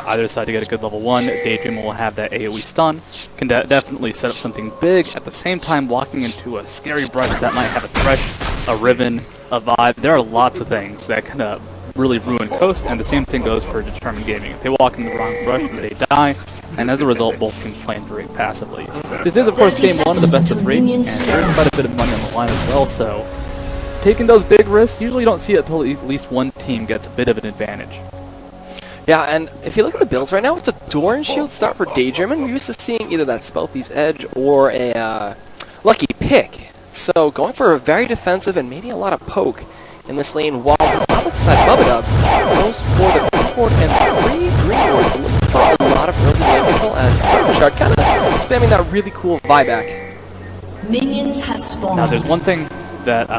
either side to get a good level 1. Daydream will have that AoE stun, can definitely set up something big, at the same time walking into a scary brush that might have a Thresh, a Riven, a Vibe. There are lots of things that can really ruin Coast, and the same thing goes for Determined Gaming. If they walk in the wrong brush, they die, and as a result, both teams playing very passively. This is, of course, game 1 of the best of 3, and there's quite a bit of money on the line as well, so taking those big risks, usually you don't see it until at least one team gets a bit of an advantage. Yeah, and if you look at the builds right now, it's a Door and Shield start for Daydream, and we're used to seeing either that Spell Thief's Edge or a Lucky Pick. So going for a very defensive and maybe a lot of poke in this lane, while on the opposite side, Bubba goes for the pink ward and 3 green wards, so looking for a lot of early game control as Shard kind of spamming that really cool buyback. Minions have spawned. Now there's one thing that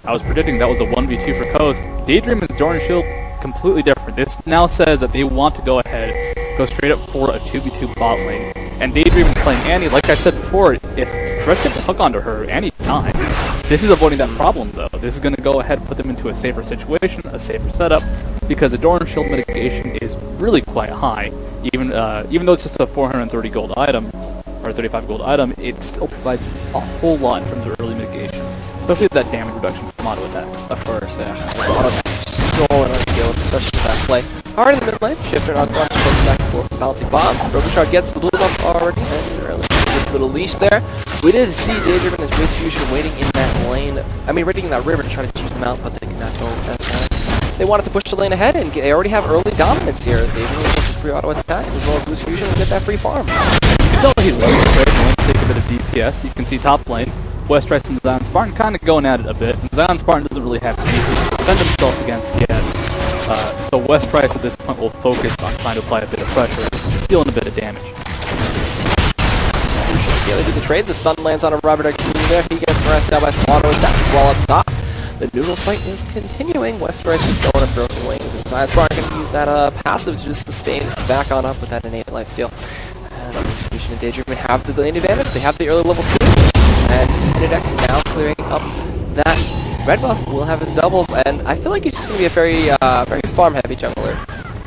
I was predicting that was a 1v2 for Coast. Daydream and Door and Shield completely different. This now says that they want to go ahead, go straight up for a 2v2 bot lane. And Daydream is playing Annie. Like I said before, if Thresh gets a hook onto her, Annie dies. This is avoiding that problem though. This is going to go ahead and put them into a safer situation, a safer setup, because the Door and Shield mitigation is really quite high. Even though it's just a 430 gold item, or 35 gold item, it still provides a whole lot in terms of early mitigation. Especially that damage reduction from auto attacks. Of course, yeah. So unskilled, especially that play. Hard in the mid lane, Shifter not going to back and forth, balancing bombs. Broken Shard gets the blue buff already. Nice and early. Good little leash there. We did see Daydream and his Blitz Fusion waiting in that lane. I mean, waiting in that river to try to choose them out, but they could not go as they wanted to push the lane ahead, and they already have early dominance here as Daydream will push free auto attacks as well as Blitz Fusion and get that free farm. You can tell he's really straight and take a bit of DPS. You can see top lane. Westrice and Zion Spartan kind of going at it a bit. And Zion Spartan doesn't really have anything to defend himself against yet. So Westrice at this point will focus on trying to apply a bit of pressure, dealing a bit of damage. See how they do the trades. The stun lands on a Robert X there. He gets harassed out by some auto attacks while up top. The noodle fight is continuing. Westrice just going at broken wings. And Zion Spartan can use that passive to just sustain back on up with that innate lifesteal. As Execution and Daydream have the lane advantage. They have the early level 2. And X now clearing up that red buff will have his doubles, and I feel like he's just going to be a very very farm-heavy jungler.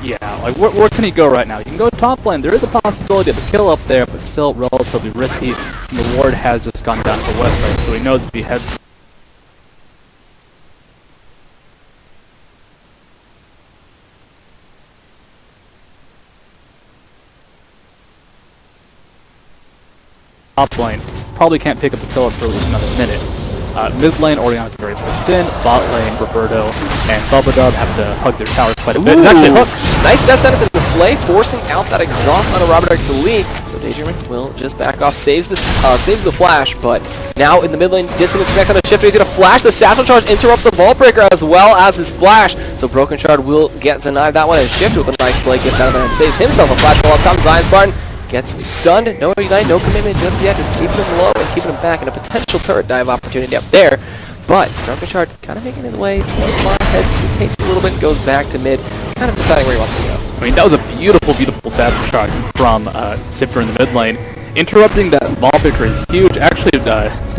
Yeah, like where can he go right now? You can go top lane. There is a possibility of a kill up there, but still relatively risky. And the ward has just gone down to Westrice, so he knows if he heads top lane, probably can't pick up the kill up for at least another minute. Mid lane, Orion is very pushed in. Bot lane, Roberto and Bubba have to hug their towers quite a bit. It's actually hooked. Nice death sentence into play, forcing out that exhaust on a Robert X Elite. So Daydream will just back off, saves the flash, but now in the mid lane, dissonance connects on a Shifter. He's going to flash. The Satchel Charge interrupts the Vault Breaker as well as his flash. So Broken Shard will get denied that one, and Shifter with a nice play gets out of there and saves himself a flash while up top. Zion Spartan gets stunned. No ignite, no commitment just yet. Just keeping him low and keeping him back in a potential turret dive opportunity up there. But Broken Shard kind of making his way towards line, hesitates a little bit, goes back to mid, kind of deciding where he wants to go. I mean, that was a beautiful, beautiful Savage Charge from Sifter in the mid lane. Interrupting that Vault Breaker is huge. Actually,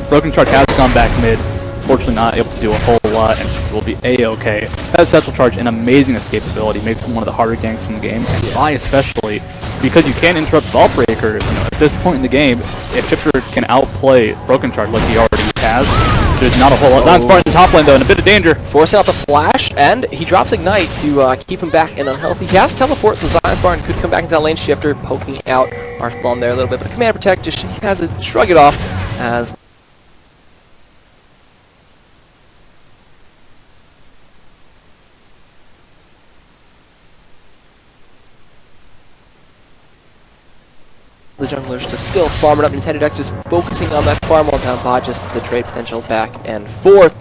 Broken Shard has gone back mid. Fortunately not able to do a whole lot, and will be a-okay. That Satchel Charge, an amazing escapability, makes him one of the harder ganks in the game, and Vi especially, because you can interrupt Vault Breaker. You know, at this point in the game, if Shifter can outplay Broken Shard like he already has, there's not a whole lot. Zion Spartan in the top lane though, in a bit of danger. Forcing out the flash, and he drops Ignite to keep him back in unhealthy. He has Teleport, so Zion Spartan could come back into that lane. Shifter poking out Arthbomb there a little bit, but Command Protect just he has to shrug it off as the junglers to still farm it up. Nintendo X just focusing on that farm while down bot, just the trade potential back and forth.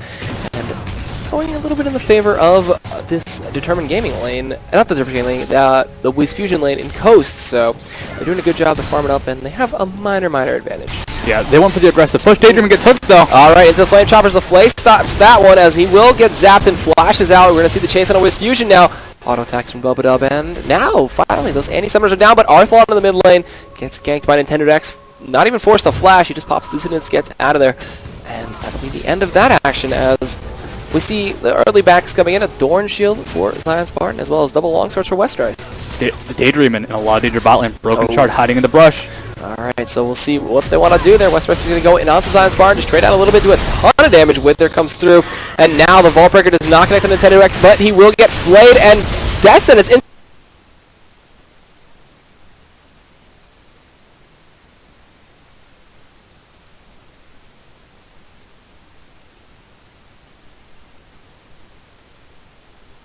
And it's going a little bit in the favor of this Determined Gaming lane, not the Determined Gaming lane, the Blitz Fusion lane in Coast. So they're doing a good job to farm it up, and they have a minor advantage. Yeah, they went for the aggressive push. Daydream gets hooked though. Alright, into the Flame Choppers. The Flay stops that one as he will get zapped and flashes out. We're going to see the chase on a Blitz Fusion now. Auto attacks from Bubba and now, finally, those anti-summoners are down, but Arthlon in the mid lane gets ganked by Nintendo X. Not even forced to flash, he just pops Dissonance, gets out of there. And that'll be the end of that action as we see the early backs coming in. A Thorn Shield for Zion Spartan, as well as double longswords for Westrice. Daydreaming in a lot of danger bot lane. Broken Shard hiding in the brush. Alright, so we'll see what they want to do there. Westrice is going to go in onto Zion Spartan, just trade out a little bit, do a ton of damage. Wither comes through, and now the Vault Breaker does not connect to Nintendo X, but he will get flayed, and Destin is in.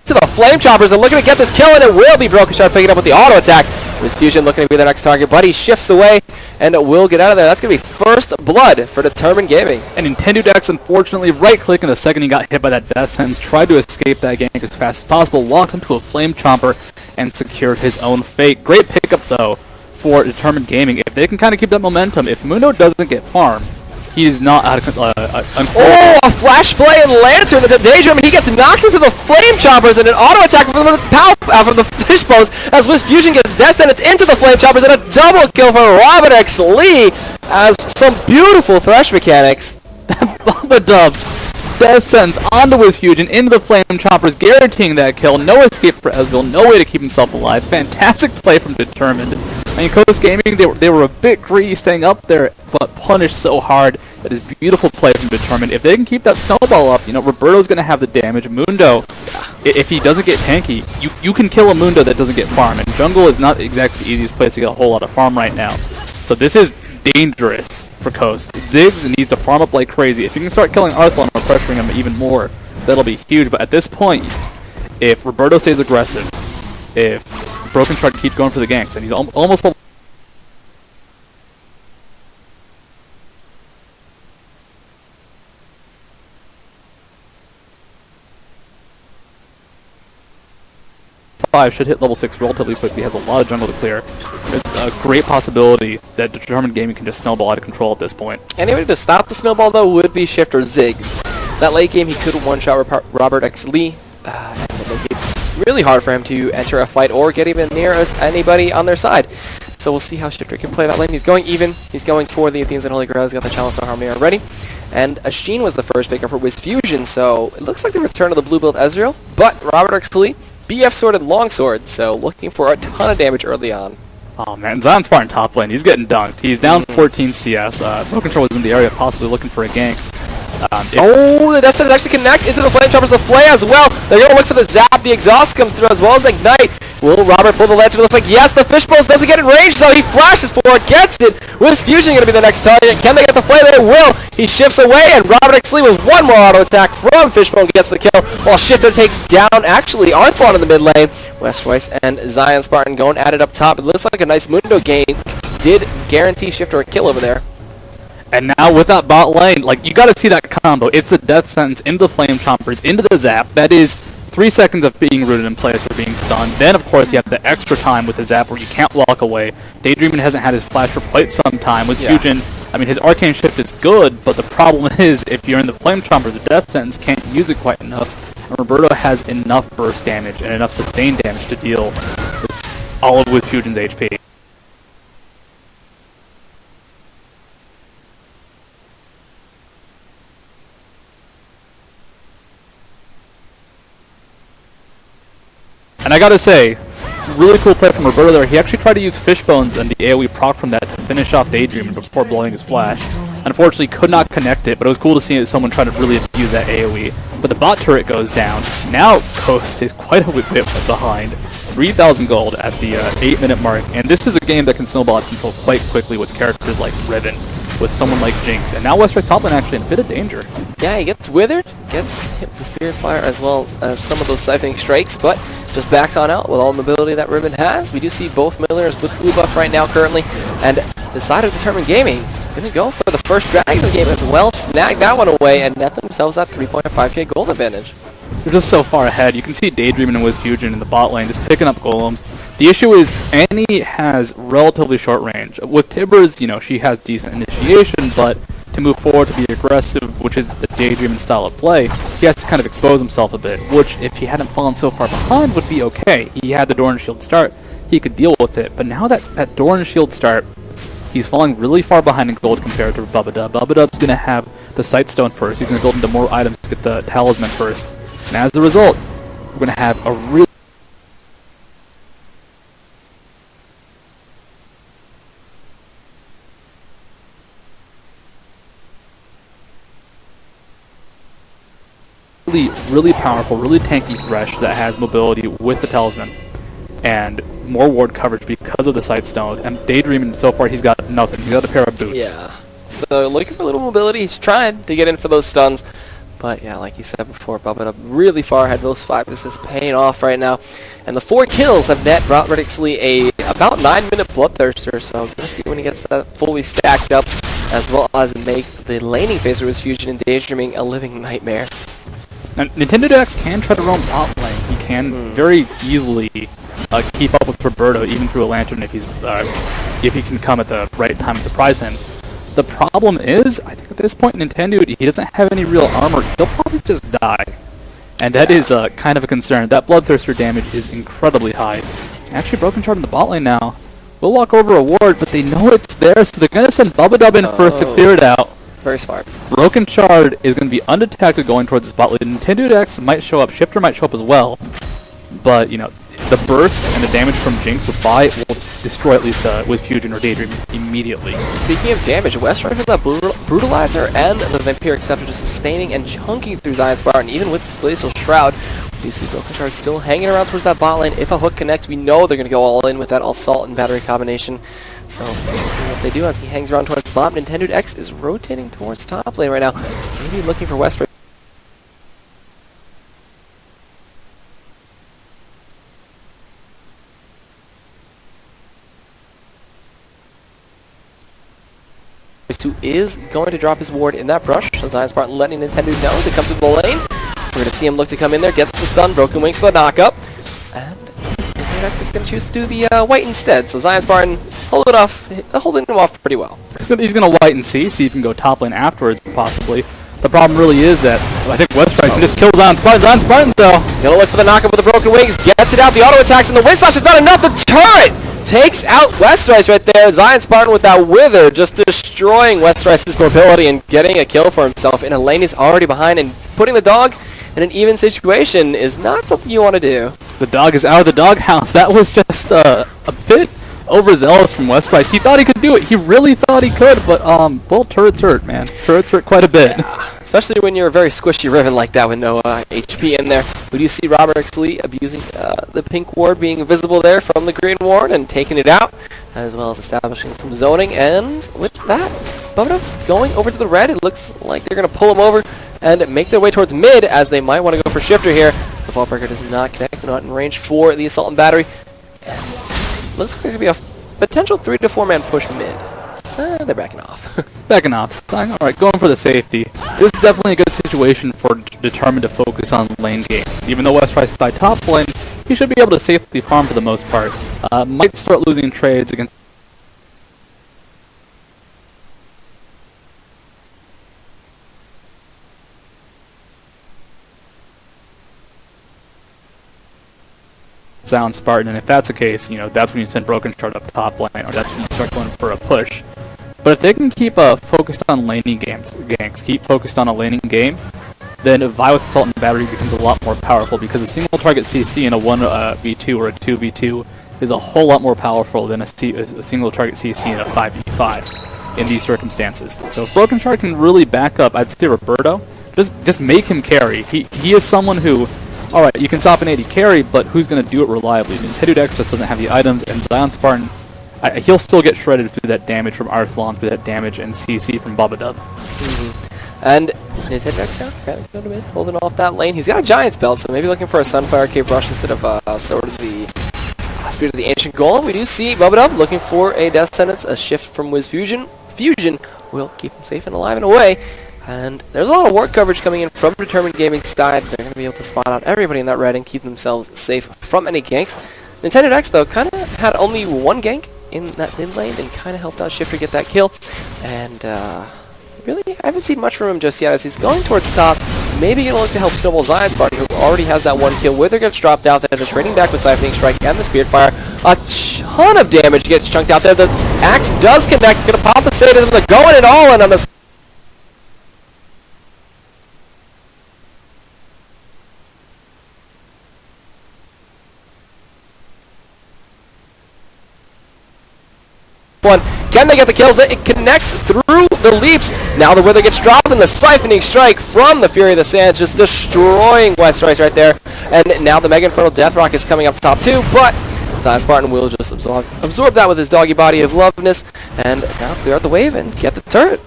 To the Flame Choppers, and looking to get this kill, and it will be Broken Shard picking up with the auto attack. Fusion looking to be their next target, but he shifts away and will get out of there. That's going to be first blood for Determined Gaming. And Nintendo Dex, unfortunately, right-clicking the second he got hit by that death sentence, tried to escape that gank as fast as possible, locked into a Flame Chomper, and secured his own fate. Great pickup, though, for Determined Gaming. If they can kind of keep that momentum, if Mundo doesn't get farmed, he is not out of control. Oh, a flash play and Lantern at the Daydream, and he gets knocked into the Flame Choppers, and an auto attack from the Fishbones as Wiz Fusion gets Destin. It's into the Flame Choppers, and a double kill for Robert X. Lee as some beautiful Thresh mechanics. Bubba Dub, death sentence onto Wiz Fusion, into the Flame Choppers, guaranteeing that kill. No escape for Ezreal, no way to keep himself alive. Fantastic play from Determined. I mean, Coast Gaming, they were a bit greedy staying up there, but punished so hard. That is beautiful play from Determined. If they can keep that snowball up, you know, Roberto's going to have the damage. Mundo, if he doesn't get tanky, you can kill a Mundo that doesn't get farm. And jungle is not exactly the easiest place to get a whole lot of farm right now. So this is dangerous for Coast. Ziggs needs to farm up like crazy. If you can start killing Arthlon or pressuring him even more, that'll be huge. But at this point, if Roberto stays aggressive, if Broken Shard keeps going for the ganks, and he's almost should hit level 6 relatively quickly, has a lot of jungle to clear. There's a great possibility that Determined Gaming can just snowball out of control at this point. Anybody to stop the snowball, though, would be Shift or Ziggs. That late game, he could one-shot Robert X. Lee. That would make it really hard for him to enter a fight or get even near anybody on their side. So we'll see how Shifter can play that lane. He's going even. He's going for the Athenes and Holy Grail. He's got the Chalice of Harmony already. And Ashin was the first picker for Wiz Fusion, so it looks like the return of the blue build Ezreal. But Robert X. Lee, BF Sword and Longsword, so looking for a ton of damage early on. Oh man, Zion Spartan top lane, he's getting dunked. He's down 14 CS. Broken Shard was in the area, possibly looking for a gank. Oh, the Death Sentence actually connect into the Flame Choppers, the Flay as well. They're going to look for the Zap, the Exhaust comes through as well as Ignite. Will Robert pull the Lance? It looks like yes, the Fishbones doesn't get in range though. He flashes for it, gets it. Wiz Fusion going to be the next target. Can they get the Flay? They will. He shifts away, and Robert X. Lee with one more auto attack from Fishbone gets the kill, while Shifter takes down actually Arthlon in the mid lane. Westrice and Zion Spartan going at it up top. It looks like a nice Mundo gain. Did guarantee Shifter a kill over there. And now with that bot lane, like, you gotta see that combo. It's the Death Sentence into the Flame Chompers, into the Zap. That is 3 seconds of being rooted in place for being stunned. Then, of course, you have the extra time with the Zap where you can't walk away. Daydreaming hasn't had his flash for quite some time. With Fusion, I mean, his Arcane Shift is good, but the problem is, if you're in the Flame Chompers, the Death Sentence can't use it quite enough. And Roberto has enough burst damage and enough sustained damage to deal with all of Wiz Fusion's HP. And I gotta say, really cool play from Roberto there. He actually tried to use Fishbones and the AoE proc from that to finish off Daydream before blowing his flash. Unfortunately, could not connect it, but it was cool to see someone try to really abuse that AoE. But the bot turret goes down. Now Coast is quite a bit behind. 3,000 gold at the 8-minute mark, and this is a game that can snowball out of control quite quickly with characters like Riven, with someone like Jinx, and now Westrice top lane actually in a bit of danger. Yeah, he gets withered, gets hit with the Spirit Fire as well as some of those siphoning strikes, but just backs on out with all the mobility that Riven has. We do see both Millers with blue buff right now currently, and the side of Determined Gaming going to go for the first dragon of the game as well, snag that one away, and net themselves that 3.5k gold advantage. They're just so far ahead. You can see Daydreaming and Wiz Fusion in the bot lane just picking up golems. The issue is Annie has relatively short range. With Tibbers, you know, she has decent initiation, but to to move forward, to be aggressive, which is the Daydreaming style of play, he has to kind of expose himself a bit, which, if he hadn't fallen so far behind, would be okay. He had the door and shield start, he could deal with it, but now that door and shield start, he's falling really far behind in gold compared to Bubba-Dub. Bubba-Dub's going to have the Sightstone first, he's going to build into more items to get the Talisman first, and as a result, we're going to have a really really powerful, really tanky Thresh that has mobility with the Talisman and more ward coverage because of the Sightstone. And Daydreaming, so far, he's got nothing. He's got a pair of boots. Yeah. So looking for a little mobility. He's trying to get in for those stuns. But yeah, like you said before, bumping up really far ahead. Those 5 assists paying off right now. And the 4 kills have net brought Riddixley a about 9-minute Bloodthirster. So gonna see when he gets that fully stacked up, as well as make the laning phase of his Fusion and Daydreaming a living nightmare. And Nintendo Dex can try to roam bot lane. He can very easily keep up with Roberto, even through a Lantern, if he can come at the right time and surprise him. The problem is, I think at this point, Nintendo, he doesn't have any real armor. He'll probably just die. And that is kind of a concern. That Bloodthirster damage is incredibly high. Actually, Broken Shard in the bot lane now. We'll walk over a ward, but they know it's there, so they're going to send Bubba-Dub in first to clear it out. Very smart. Broken Shard is going to be undetected going towards the spot lane. Nintendo Dex might show up, Shifter might show up as well, but, you know, the burst and the damage from Jinx with Buy will just destroy at least with Fusion or Daydream immediately. Speaking of damage, Westridge with that Brutalizer and the Vampiric Scepter just sustaining and chunking through Zion Spartan, even with the Glacial Shroud. We do see Broken Shard still hanging around towards that bot lane. If a hook connects, we know they're going to go all in with that Assault and Battery combination. So let's see what they do as he hangs around towards bot. Nintendo X is rotating towards top lane right now, maybe looking for Westridge. Who is going to drop his ward in that brush. So Zion Spartan letting Nintendo know to come to the lane. We're going to see him look to come in there, gets the stun, Broken Wings for the knockup. And Nintendo X is going to choose to do the white instead. So Zion Spartan holding him off pretty well. So he's going to white and see if he can go top lane afterwards, possibly. The problem really is that I think Westridge can just kill Zion Spartan. Zion Spartan, though, gonna look for the knockup with the Broken Wings, gets it out, the auto attacks, and the Wind Slash is not enough. The turret takes out Westridge right there. Zion Spartan with that Wither, just destroying Westridge's mobility and getting a kill for himself in a lane he's already behind, and putting the dog in an even situation is not something you want to do. The dog is out of the doghouse. That was just a bit overzealous from Westridge. He thought he could do it. He really thought he could, but well, turrets hurt, man. Turrets hurt quite a bit. Yeah, especially when you're a very squishy Riven like that with no HP in there. We do see Robert Lee abusing the pink ward, being visible there from the green ward and taking it out, as well as establishing some zoning. And with that, Bubba-Dub's going over to the red. It looks like they're going to pull him over and make their way towards mid, as they might want to go for Shifter here. The Vaultbreaker does not connect, not in range for the Assault and Battery. And looks like there's going to be a potential 3 to 4 man push mid. They're backing off. Backing off. Alright, going for the safety. This is definitely a good situation for Determined to focus on lane games. Even though Westridge by top lane, he should be able to safely farm for the most part. Might start losing trades against Zion Spartan, and if that's the case, you know, that's when you send Broken Shard up top lane, or that's when you start going for a push. But if they can keep focused on laning ganks, keep focused on a laning game, then Vi with Assault and Battery becomes a lot more powerful, because a single target CC in a 1v2 or a 2v2 is a whole lot more powerful than a single target CC in a 5v5 in these circumstances. So if Broken Shard can really back up, I'd say Roberto, just make him carry. He is someone who, alright, you can stop an AD carry, but who's going to do it reliably? Nintendo Dex just doesn't have the items, and Zion Spartan, he'll still get shredded through that damage from Arthlon, through that damage and CC from Bubba-Dub. And Nintendo Dex now, kind of going to be holding off that lane. He's got a Giant's Belt, so maybe looking for a Sunfire Cape Rush instead of sort of the Spirit of the Ancient Golem. We do see Bubba-Dub looking for a Death Sentence, a shift from Wiz Fusion. Fusion will keep him safe and alive and away. And there's a lot of ward coverage coming in from Determined Gaming's side. They're going to be able to spot out everybody in that red and keep themselves safe from any ganks. Nintendo Dex, though, kind of had only one gank in that mid lane and kind of helped out Shifter get that kill. And really, I haven't seen much from him just yet as he's going towards top. Maybe gonna look to help Snowball Zion's party, who already has that one kill. Wither gets dropped out there. They're trading back with Siphoning Strike and the Spirit Fire. A ton of damage gets chunked out there. The axe does connect. Gonna pop the sadism. They're going it all in on this. One. Can they get the kills? It connects through the leaps. Now the Wither gets dropped and the Siphoning Strike from the Fury of the Sands, just destroying Westrice right there. And now the Mega Infernal Death Rock is coming up top too, but Zion Spartan will just absorb that with his doggy body of loveness, and now clear out the wave and get the turret.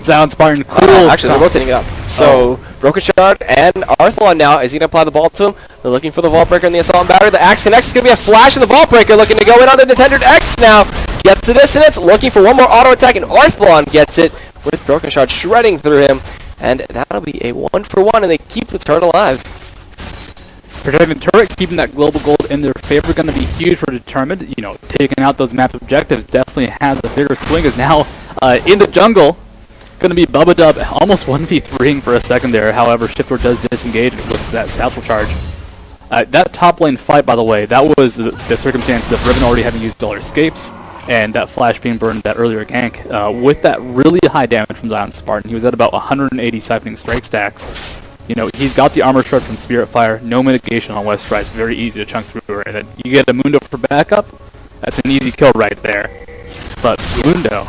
Zion Spartan, cool. Actually, they're rotating it up. So, Broken Shard and Arthlon now, is he going to apply the ball to him? They're looking for the Vault Breaker and the Assault and Battery. The Axe connects. It's going to be a flash of the Vault Breaker, looking to go in on the Nintendo X now. Gets the dissonance, looking for one more auto attack, and Arthlon gets it with Broken Shard shredding through him. And that'll be a 1-for-1, and they keep the turret alive. Protecting the turret, keeping that global gold in their favor, going to be huge for Determined. You know, taking out those map objectives definitely has a bigger swing. Is now in the jungle. Going to be Bubba Dub, almost 1v3ing for a second there. However, Shifter does disengage and look for that satchel charge. That top lane fight, by the way, that was the circumstances of Riven already having used all her escapes, and that flash being burned that earlier gank. With that really high damage from Zion Spartan, he was at about 180 Siphoning Strike stacks. You know, he's got the armor shred from Spirit Fire, no mitigation on Westrice, very easy to chunk through her, and then you get a Mundo for backup, that's an easy kill right there. But Mundo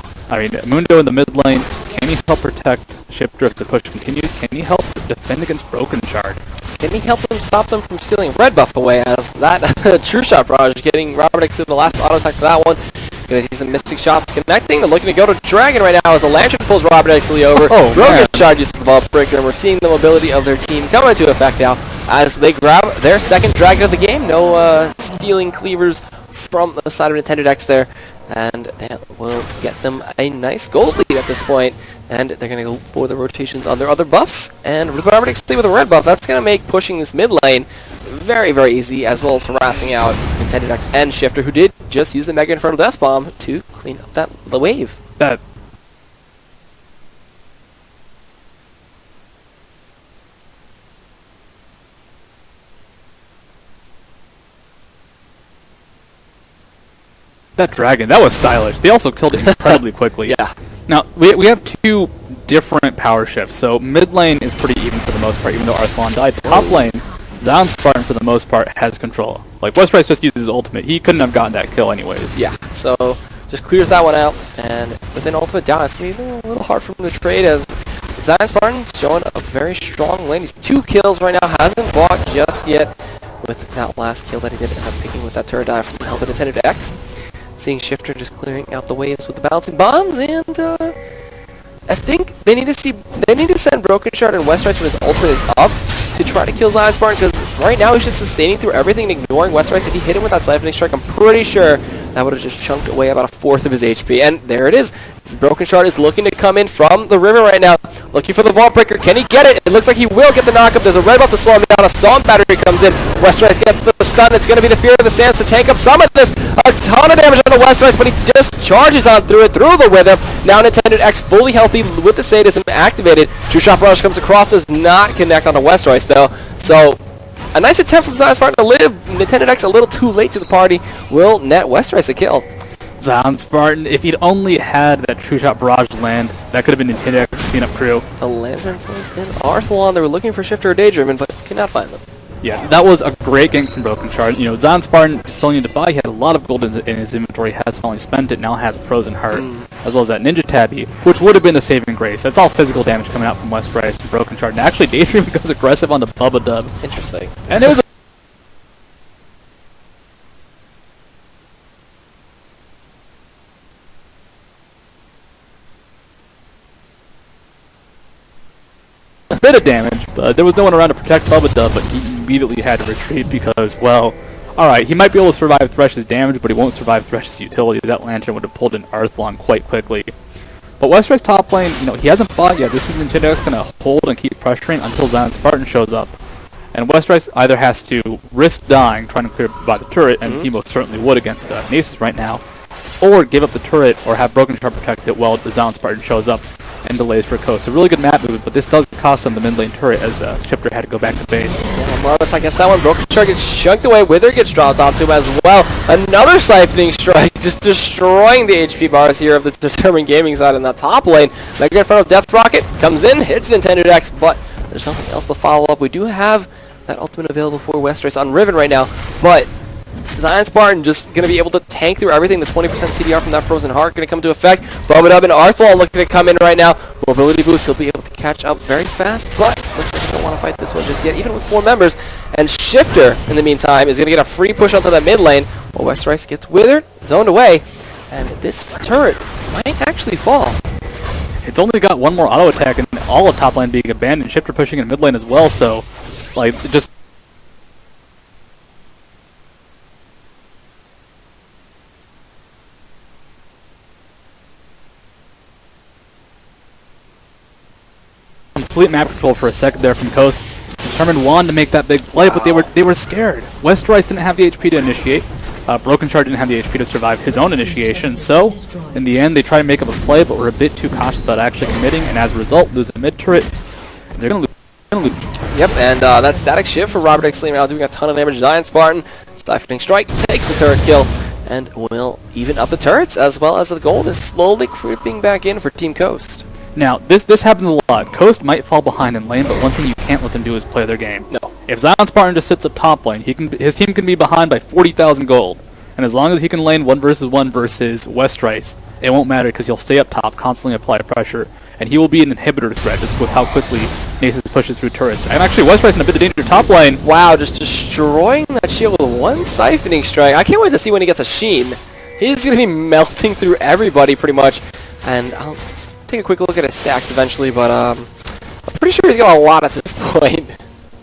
in the mid lane, can he help protect Shifter if the push continues? Can he help defend against Broken Shard? Can he help them stop them from stealing red buff away, as that True Shot barrage getting Robert X to the last auto attack for that one. Gonna see some Mystic Shots connecting. They're looking to go to Dragon right now as the Lantern pulls Robert Exley over. Broken Shard uses the Vault Breaker, and we're seeing the mobility of their team come into effect now as they grab their second Dragon of the game. No stealing cleavers from the side of Nintendo X there, and that will get them a nice gold lead at this point. And they're going to go for the rotations on their other buffs. And with Robert Exley with a red buff, that's going to make pushing this mid lane very, very easy, as well as harassing out Nintendo X and Shifter, who did just use the Mega Infernal Death Bomb to clean up the wave. That dragon, that was stylish. They also killed it incredibly quickly. Yeah. Now, we have two different power shifts. So mid lane is pretty even for the most part, even though Arthlon died. Top lane, Zion Spartan for the most part has control. Like, Westrice just uses his ultimate. He couldn't have gotten that kill anyways. Yeah, so just clears that one out, and with an ultimate down, it's going to be a little hard for him to trade, as Zion Spartan's showing a very strong lane. He's 2 kills right now, hasn't bought just yet with that last kill that he did end up picking with that turret dive from Helmet Attendant X. Seeing Shifter just clearing out the waves with the balancing bombs, and I think they need to send Broken Shard and Westrice with his ultimate up to try to kill Zion Spartan, because right now he's just sustaining through everything and ignoring Westrice. If he hit him with that Siphoning Strike, I'm pretty sure that would have just chunked away about 1/4 of his HP. And there it is. This Broken Shard is looking to come in from the river right now, looking for the Vault Breaker. Can he get it? It looks like he will get the knockup. There's a red buff to slow him down. Assault Battery comes in. Westrice gets the stun. It's going to be the Fear of the Sands to tank up some of this. A ton of damage on the Westrice, but he just charges on through it, through the Wither. Now Nintendo X fully healthy with the Sadism activated. True Shot Barrage comes across, does not connect on the Westrice though. So a nice attempt from Zion Spartan to live. Nintendo X a little too late to the party. Will net Westrice a kill. Zion Spartan, if he'd only had that True Shot Barrage land, that could have been Nintendo X cleanup crew. The Lantern was in Arthlon. They were looking for Shifter or Daydreamin, but could not find them. Yeah, that was a great gank from Broken Shard. You know, Zion Spartan still needed to buy. He had a lot of gold in his inventory, has finally spent it, now has a Frozen Heart, as well as that Ninja Tabby, which would have been the saving grace. That's all physical damage coming out from Westrice and Broken Shard. And actually, Daydreamin goes aggressive on the Bubba Dub. Interesting. And it was a bit of damage, but there was no one around to protect Bubba Dub, but he immediately had to retreat because, well, alright, he might be able to survive Thresh's damage, but he won't survive Thresh's utility. That Lantern would have pulled in Arthlon quite quickly. But Westrice top lane, you know, he hasn't fought yet. This is Nintendo X going to hold and keep pressuring until Zion Spartan shows up. And Westrice either has to risk dying trying to clear by the turret, and he most certainly would against Nasus right now, or give up the turret or have Broken Shard protect it while the Zion Spartan shows up. and delays for Coast. A really good map movement, but this does cost them the mid lane turret as Shifter had to go back to base. Yeah, Marlon gets that one. Broken Shark gets chunked away. Wither gets dropped onto him as well. Another siphoning strike, just destroying the HP bars here of the Determined Gaming side in that top lane. Mega in front of Death Rocket, comes in, hits Intended X, but there's nothing else to follow up. We do have that ultimate available for Westrace on Riven right now, but Zion Spartan just going to be able to tank through everything. The 20% CDR from that Frozen Heart going to come to effect. Bubba and Arthur looking to come in right now. Mobility boost, he'll be able to catch up very fast, but looks like he don't want to fight this one just yet, even with 4 members. And Shifter, in the meantime, is going to get a free push onto that mid lane, while Westrice gets withered, zoned away, and this turret might actually fall. It's only got one more auto attack and all of top lane being abandoned. Shifter pushing in mid lane as well, so like just complete map control for a second there from Coast. Determined wanted to make that big play, but they were scared. Westrice didn't have the HP to initiate. Broken Shard didn't have the HP to survive his own initiation, so in the end they try to make up a play, but were a bit too cautious about actually committing, and as a result lose a mid turret. They're gonna lose. Yep, and that static shift for Robert X. Lee now doing a ton of damage. Giant Spartan, Siphoning Strike takes the turret kill, and will even up the turrets, as well as the gold is slowly creeping back in for Team Coast. Now, this happens a lot. Coast might fall behind in lane, but one thing you can't let them do is play their game. No. If Zion Spartan just sits up top lane, his team can be behind by 40,000 gold. And as long as he can lane 1 versus Westrice, it won't matter because he'll stay up top, constantly apply pressure. And he will be an inhibitor threat just with how quickly Nasus pushes through turrets. And actually, Westrice in a bit of danger top lane. Wow, just destroying that shield with 1 Siphoning Strike. I can't wait to see when he gets a Sheen. He's going to be melting through everybody pretty much. And I'll take a quick look at his stacks eventually, but I'm pretty sure he's got a lot at this point.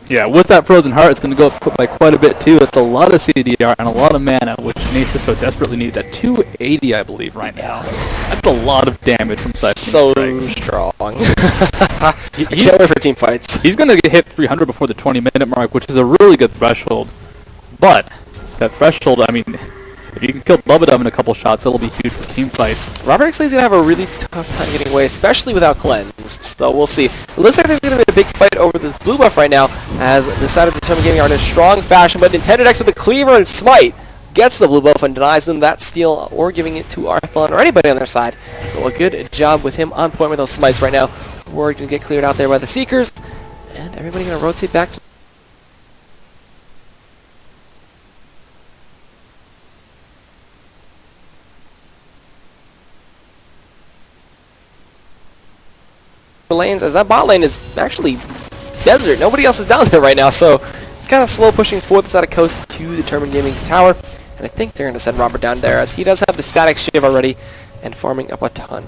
Yeah, with that Frozen Heart, it's going to go up by quite a bit too. It's a lot of CDR and a lot of mana, which Nasus so desperately needs at 280, I believe, right now. That's a lot of damage from Siphoning Strikes. Strong. I can't wait for team fights. He's going to hit 300 before the 20-minute mark, which is a really good threshold. But that threshold, I mean, if you can kill Bubba in a couple shots, it'll be huge for team fights. Robert X. Lee's going to have a really tough time getting away, especially without Cleanse. So we'll see. It looks like there's going to be a big fight over this blue buff right now, as the side of Determined Gaming are in a strong fashion, but Intended X with the Cleaver and Smite gets the blue buff and denies them that steal or giving it to Arthlon or anybody on their side. So a good job with him on point with those smites right now. We're going to get cleared out there by the Seekers, and everybody going to rotate back to the lanes, as that bot lane is actually desert. Nobody else is down there right now, so it's kind of slow pushing forward the side of Coast to Determined Gaming's tower, and I think they're going to send Robert down there, as he does have the static shiv already and farming up a ton.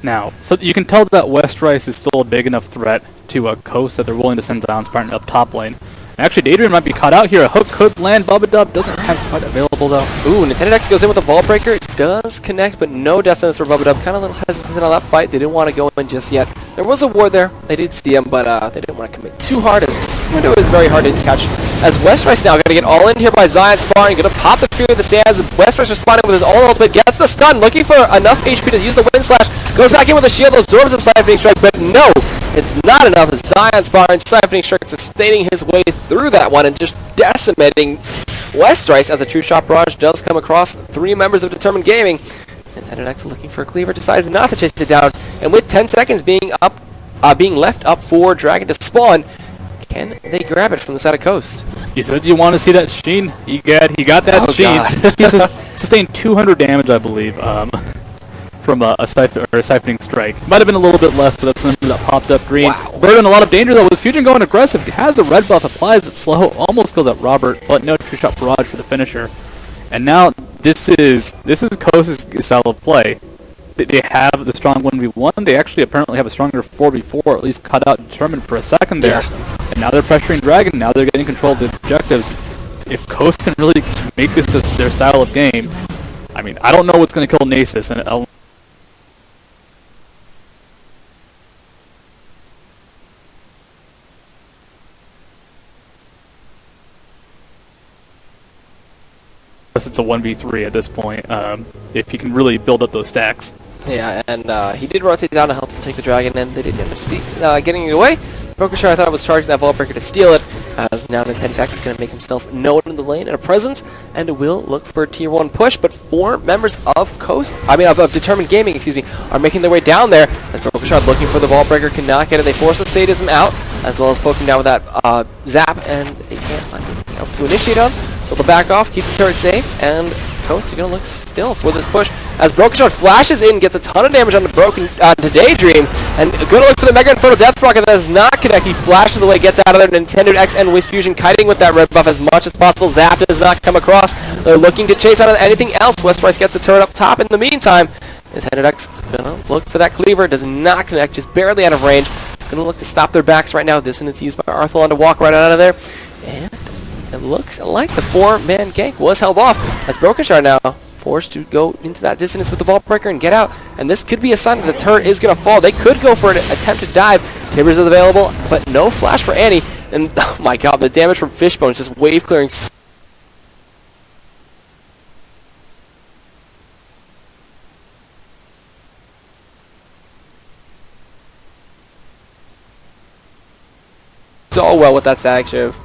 Now, so you can tell that Westrice is still a big enough threat to Coast that they're willing to send Zion Spartan up top lane. And actually, Daydream might be caught out here. A hook could land. Bubba doesn't have quite available, though. Ooh, Intended X goes in with a Vault Breaker. It does connect, but no death sentence for Bubba. Kind of a little hesitant on that fight. They didn't want to go in just yet. There was a ward there. They did see him, but they didn't want to commit too hard, as the window is very hard to catch. As Westrice now going to get all in here by Zion Spartan. Going to pop the Fear of the Sands. Westrice responding with his own ultimate. Gets the stun. Looking for enough HP to use the Wind Slash. Goes back in with a shield. Absorbs the Siphoning Strike, but no. It's not enough. Zion Spartan Siphoning Strike sustaining his way through that one and just decimating Westrice, as a true shot barrage does come across 3 members of Determined Gaming. Intended X looking for a cleaver, decides not to chase it down, and with 10 seconds being left up for Dragon to spawn, can they grab it from the side of Coast? You said you want to see that Sheen. He got that Sheen. He sustained 200 damage, I believe, from a Siphoning Strike. Might have been a little bit less, but that's the number that popped up green. Wow. Bird in a lot of danger, though, with Fusion going aggressive. He has the red buff, applies it slow, almost kills out Robert, but no true shot barrage for the finisher. And now this is Coast's style of play. They have the strong 1v1. They actually apparently have a stronger 4v4, or at least cut out Determined for a second there. Yeah. And now they're pressuring Dragon. Now they're getting control of the objectives. If Coast can really make this their style of game, I mean, I don't know what's going to kill Nasus, and unless it's a 1v3 at this point, if he can really build up those stacks. Yeah, and he did rotate down to help him take the dragon, and they didn't end up getting it away. Broken Shard, I thought, was charging that Vault Breaker to steal it, as now Nintendo is going to make himself known in the lane and a presence, and will look for a tier 1 push, but 4 members of Determined Gaming, are making their way down there, as Broken Shard looking for the Vault Breaker, cannot get it. They force the Sadism out, as well as poking down with that Zap, and they can't find anything else to initiate on, so they'll back off, keep the turret safe, and Coast are going to look still for this push, as Broken Shard flashes in, gets a ton of damage on to Daydream, and going to look for the Mega Inferno Death Rocket. That does not connect. He flashes away, gets out of there. Nintendo X and Wiz Fusion kiting with that red buff as much as possible. Zap does not come across. They're looking to chase out of anything else. Westprice gets the turret up top in the meantime. Nintendo X going to look for that cleaver. Does not connect, just barely out of range. Going to look to stop their backs right now. Dissonance used by Arthalon to walk right out of there. And it looks like the 4-man gank was held off, as Broken Shard now forced to go into that dissonance with the Vault Breaker and get out. And this could be a sign that the turret is going to fall. They could go for an attempted dive. Timbers is available, but no flash for Annie. And oh my god, the damage from Fishbone is just wave clearing. So well with that static shiv.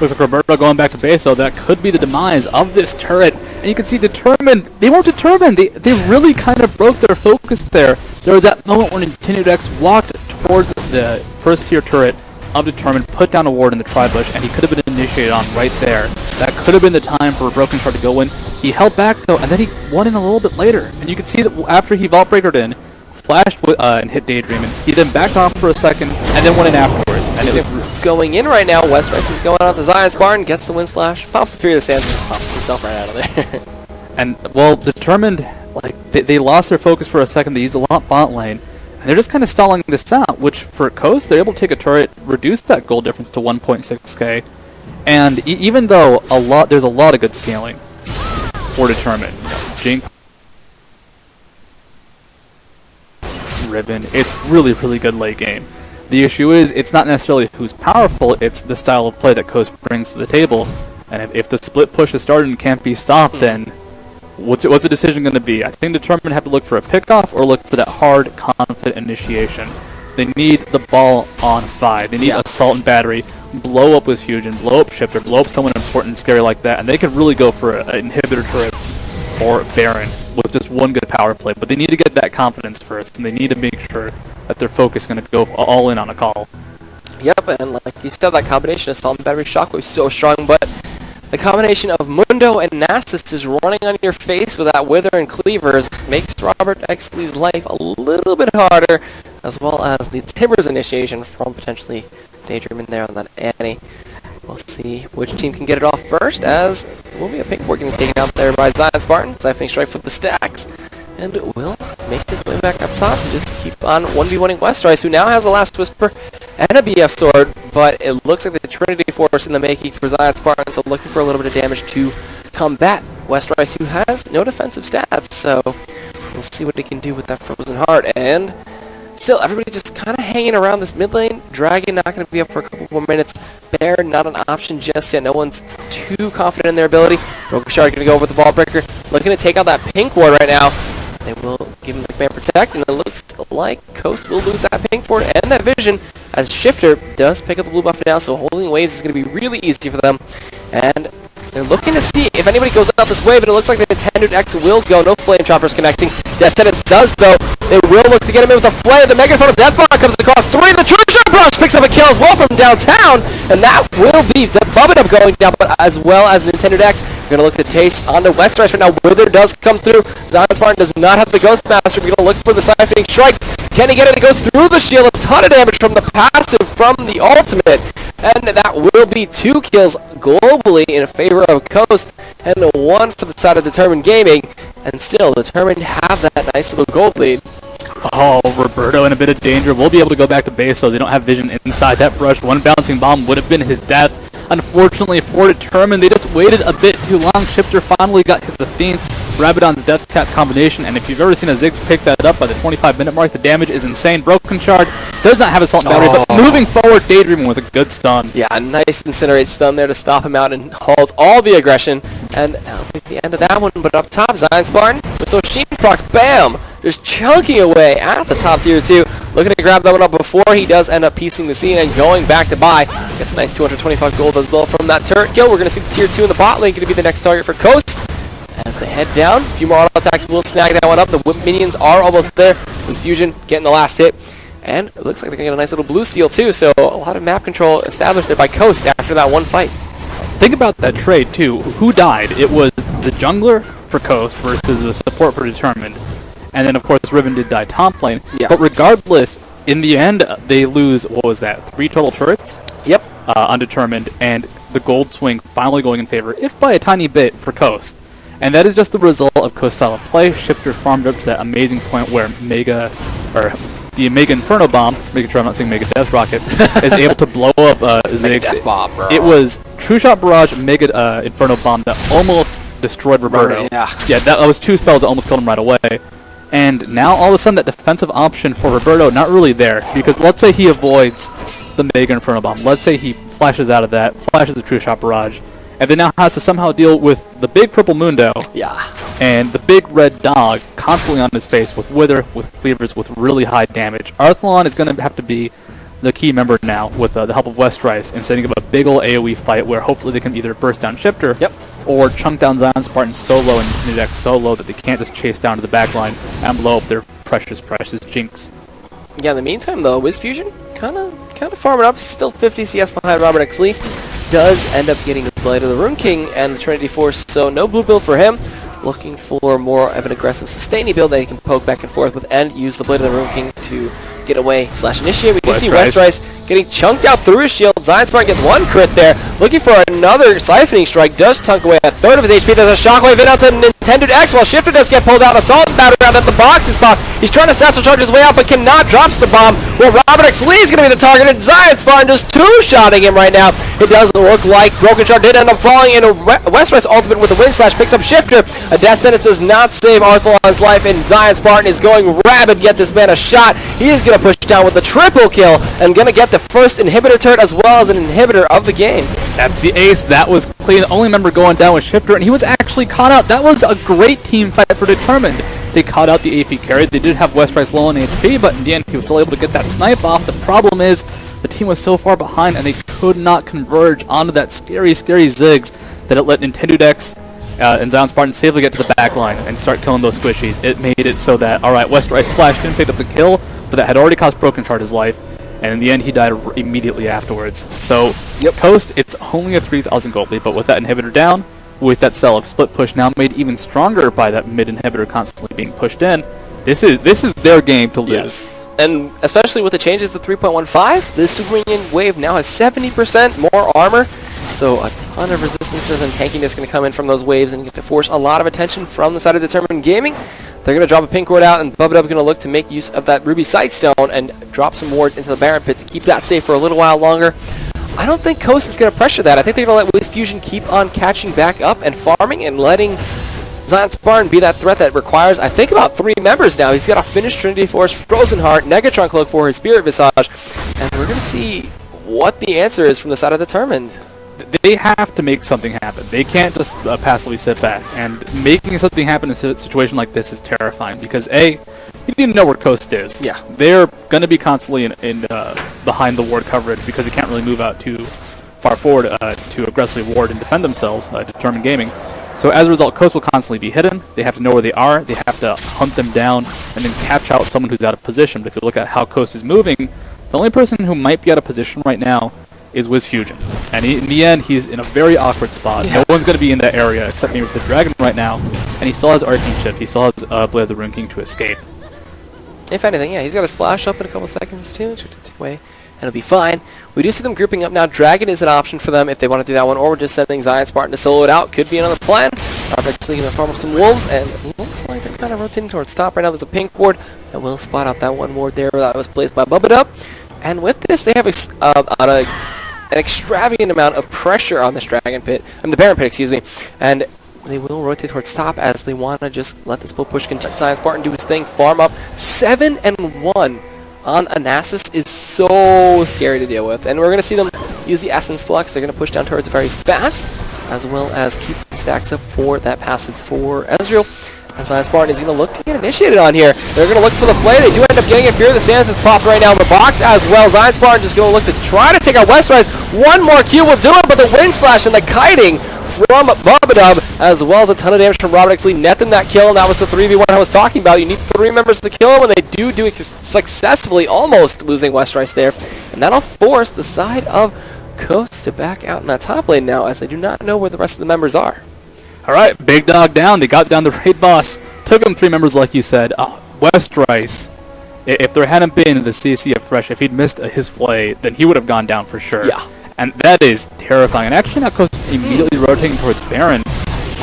Looks like Roberto going back to base, so that could be the demise of this turret. And you can see Determined, they weren't determined. They really kind of broke their focus there. There was that moment when Nintendo X walked towards the first tier turret of Determined, put down a ward in the tri-bush, and he could have been initiated on right there. That could have been the time for Broken Shard to go in. He held back though, and then he won in a little bit later. And you can see that after he Vault Breakered in, flashed and hit Daydream, and he then backed off for a second, and then went in afterwards. And it was going in right now. Westprice is going out to Zion Spartan, gets the Wind Slash, pops the Fury of the Sands, and pops himself right out of there. And, well, Determined, like, they lost their focus for a second. They used a lot bot lane, and they're just kind of stalling this out, which for Coast, they're able to take a turret, reduce that gold difference to 1.6k, and even though there's a lot of good scaling for Determined. You know, Jinx, Ribbon, it's really, really good late game. The issue is, it's not necessarily who's powerful, it's the style of play that Coast brings to the table. And if the split push is started and can't be stopped, then what's the decision going to be? I think Determined have to look for a pickoff or look for that hard, confident initiation. They need the ball on 5. They need Assault and Battery, blow up with Fusion, blow up Shifter, blow up someone important and scary like that, and they can really go for inhibitor turrets or Baron with just one good power play. But they need to get that confidence first, and they need to make sure that their focus is going to go all in on a call. Yep, and like you said, that combination of Assault and Battery Shockwave is so strong, but the combination of Mundo and Nasus is running on your face with that Wither and Cleavers makes Robert Exley's life a little bit harder, as well as the Timbers initiation from potentially Daydream in there on that Annie. We'll see which team can get it off first, as it will be a pink ward getting taken out there by Zion Spartan. Siphoning Strike for the stacks, and will make his way back up top to just keep on 1v1ing Westprice, who now has a Last Whisper and a BF Sword, but it looks like the Trinity Force in the making for Zion Spartan, so looking for a little bit of damage to combat Westprice, who has no defensive stats, so we'll see what he can do with that Frozen Heart. And still, everybody just kind of hanging around this mid lane. Dragon not going to be up for a couple more minutes. Bear not an option just yet. No one's too confident in their ability. Broken Shard going to go over the Vault Breaker, looking to take out that pink ward right now. They will give him the Command Protect, and it looks like Coast will lose that pink ward and that vision, as Shifter does pick up the blue buff now, so holding waves is going to be really easy for them. And they're looking to see if anybody goes out this wave, and it looks like the Nintendo X will go. No Flame Choppers connecting. Descendants does, though. They will look to get him in with a flare. The Mega Inferno Death Bomb comes across 3. The Treasure Brush picks up a kill as well from downtown, and that will be Bubbin' going down, but as well as Nintendo X. We're going to look to chase onto Westprice right now. Wither does come through. Zion Spartan does not have the Ghost Master. We're going to look for the Siphoning Strike. Can he get it? It goes through the shield. A ton of damage from the passive from the ultimate. And that will be 2 kills globally in favor of Coast, and 1 for the side of Determined Gaming. And still, Determined have that nice little gold lead. Oh, Roberto in a bit of danger. We'll be able to go back to base, so they don't have vision inside that brush. One bouncing bomb would have been his death. Unfortunately for Determined, they just waited a bit too long. Shifter finally got his Athene's Rabadon's Death Cat combination, and if you've ever seen a Ziggs pick that up by the 25-minute mark, the damage is insane. Broken Shard does not have Assault and Battery, but moving forward, Daydream with a good stun. Yeah, a nice Incinerate stun there to stop him out and halt all the aggression. And that'll be the end of that one, but up top, Zion Spartan with those Sheen procs, bam! just chunking away at the top tier 2. Looking to grab that one up before he does end up piecing the scene and going back to buy. Gets a nice 225 gold as well from that turret kill. We're going to see the tier 2 in the bot lane going to be the next target for Coast. As they head down, a few more auto attacks will snag that one up. The minions are almost there. With Fusion getting the last hit. And it looks like they're going to get a nice little blue steal too. So a lot of map control established there by Coast after that one fight. Think about that trade too. Who died? It was the jungler for Coast versus the support for Determined. And then of course Riven did die top lane. Yeah. But regardless, in the end they lose, what was that, 3 total turrets? Yep. Undetermined, and the gold swing finally going in favor, if by a tiny bit, for Coast. And that is just the result of Coast style of play. Shifter farmed up to that amazing point where the Mega Inferno Bomb, making sure I'm not saying Mega Death Rocket, is able to blow up Ziggs. Mega Death Bomb, bro. It was True Shot Barrage, Mega Inferno Bomb that almost destroyed Roberto. Yeah, that was 2 spells that almost killed him right away. And now all of a sudden that defensive option for Roberto, not really there. Because let's say he avoids the Mega Inferno Bomb. Let's say he flashes out of that, flashes the True Shot Barrage, and then now has to somehow deal with the big purple Mundo. Yeah. And the big red dog constantly on his face with Wither, with Cleavers, with really high damage. Arthalon is going to have to be the key member now with the help of Westrice in setting up a big ol' AoE fight where hopefully they can either burst down Shifter or chunk down Zion Spartan so low and Nidax so low that they can't just chase down to the back line and blow up their precious Jinx. Yeah, in the meantime though, WizFusion kind of farming up, still 50 CS behind Robert X. Lee. Does end up getting the Blade of the Rune King and the Trinity Force, so no blue build for him. Looking for more of an aggressive sustaining build that he can poke back and forth with and use the Blade of the Rune King to get away / initiate. We do see Westrice getting chunked out through his shield. Zion Spartan gets 1 crit there. Looking for another Siphoning Strike. Does chunk away a third of his HP. There's a Shockwave in out to Nintendo X while Shifter does get pulled out. Assault battery round at the box is popped. He's trying to satchel charge his way out but cannot. Drops the bomb. Well, Robert X. Lee is going to be the target and Zion Spartan just 2-shotting him right now. It doesn't look like Broken Shard did end up falling into Westrice ultimate with a Wind Slash. Picks up Shifter. A Death Sentence does not save Arthalon's life and Zion Spartan is going rabid. Get this man a shot. He is going to push down with the triple kill and going to get the first inhibitor turret as well as an inhibitor of the game. That's the ace. That was clean. The only member going down was Shifter, and he was actually caught out. That was a great team fight for Determined. They caught out the AP carry. They did have Westrice low on HP, but in the end, he was still able to get that snipe off. The problem is, the team was so far behind, and they could not converge onto that scary, scary Ziggs that it let Nintendo Dex and Zion Spartan safely get to the back line and start killing those squishies. It made it so that, alright, Westrice flashed in, picked up the kill, but that had already cost Broken Shard his life. And in the end, he died immediately afterwards. So, Coast, it's only a 3,000 gold lead, but with that inhibitor down, with that cell of split push now made even stronger by that mid inhibitor constantly being pushed in, this is their game to lose. Yes. And especially with the changes to 3.15, the Super Minion wave now has 70% more armor. So a ton of resistances and tankiness going to come in from those waves and get to force a lot of attention from the side of Determined Gaming. They're going to drop a pink ward out, and Bubba Dub going to look to make use of that Ruby Sightstone and drop some wards into the Baron Pit to keep that safe for a little while longer. I don't think Coast is going to pressure that. I think they're going to let WizFusion keep on catching back up and farming and letting Zion Spartan be that threat that requires, I think, about 3 members now. He's got a finished Trinity Force, Frozen Heart, Negatron Cloak for his Spirit Visage, and we're going to see what the answer is from the side of Determined. They have to make something happen. They can't just passively sit back. And making something happen in a situation like this is terrifying because, A, you need to know where Coast is. Yeah. They're going to be constantly in behind the ward coverage because they can't really move out too far forward to aggressively ward and defend themselves, Determined Gaming. So as a result, Coast will constantly be hidden. They have to know where they are. They have to hunt them down and then catch out someone who's out of position. But if you look at how Coast is moving, the only person who might be out of position right now is WizFusion. And in the end, he's in a very awkward spot. No one's going to be in that area except maybe the Dragon right now. And he still has Arcane Shift. He still has Blade of the Rune King to escape. If anything, yeah, he's got his flash up in a couple seconds too. Should take away, and it'll be fine. We do see them grouping up now. Dragon is an option for them if they want to do that one, or just sending Zion Spartan to solo it out. Could be another plan. Actually going to farm up some wolves, and it looks like they're kind of rotating towards top right now. There's a pink ward that will spot out that one ward there that was placed by Bubba Dub. And with this, they have an extravagant amount of pressure on this Dragon Pit, the Baron Pit, excuse me, and they will rotate towards top as they want to just let this split push continue. Zion Spartan do his thing, farm up. 7-1 on Anasis is so scary to deal with, and we're going to see them use the Essence Flux. They're going to push down turrets very fast, as well as keep the stacks up for that passive for Ezreal. And Zion Spartan is going to look to get initiated on here. They're going to look for the play. They do end up getting it. Fear of the Sands is popped right now in the box as well. Zion Spartan just going to look to try to take out Westrise. One more Q will do it, but the wind slash and the kiting from Babadub, as well as a ton of damage from Robert X. Lee, net them that kill, and that was the 3v1 I was talking about. You need 3 members to kill him, and they do it successfully, almost losing Westrise there. And that'll force the side of Coast to back out in that top lane now, as they do not know where the rest of the members are. Alright, big dog down. They got down the raid boss. Took him 3 members like you said. Westrise, if there hadn't been the CC of Fresh, if he'd missed his flay, then he would have gone down for sure. Yeah. And that is terrifying. And actually now Coast immediately rotating towards Baron.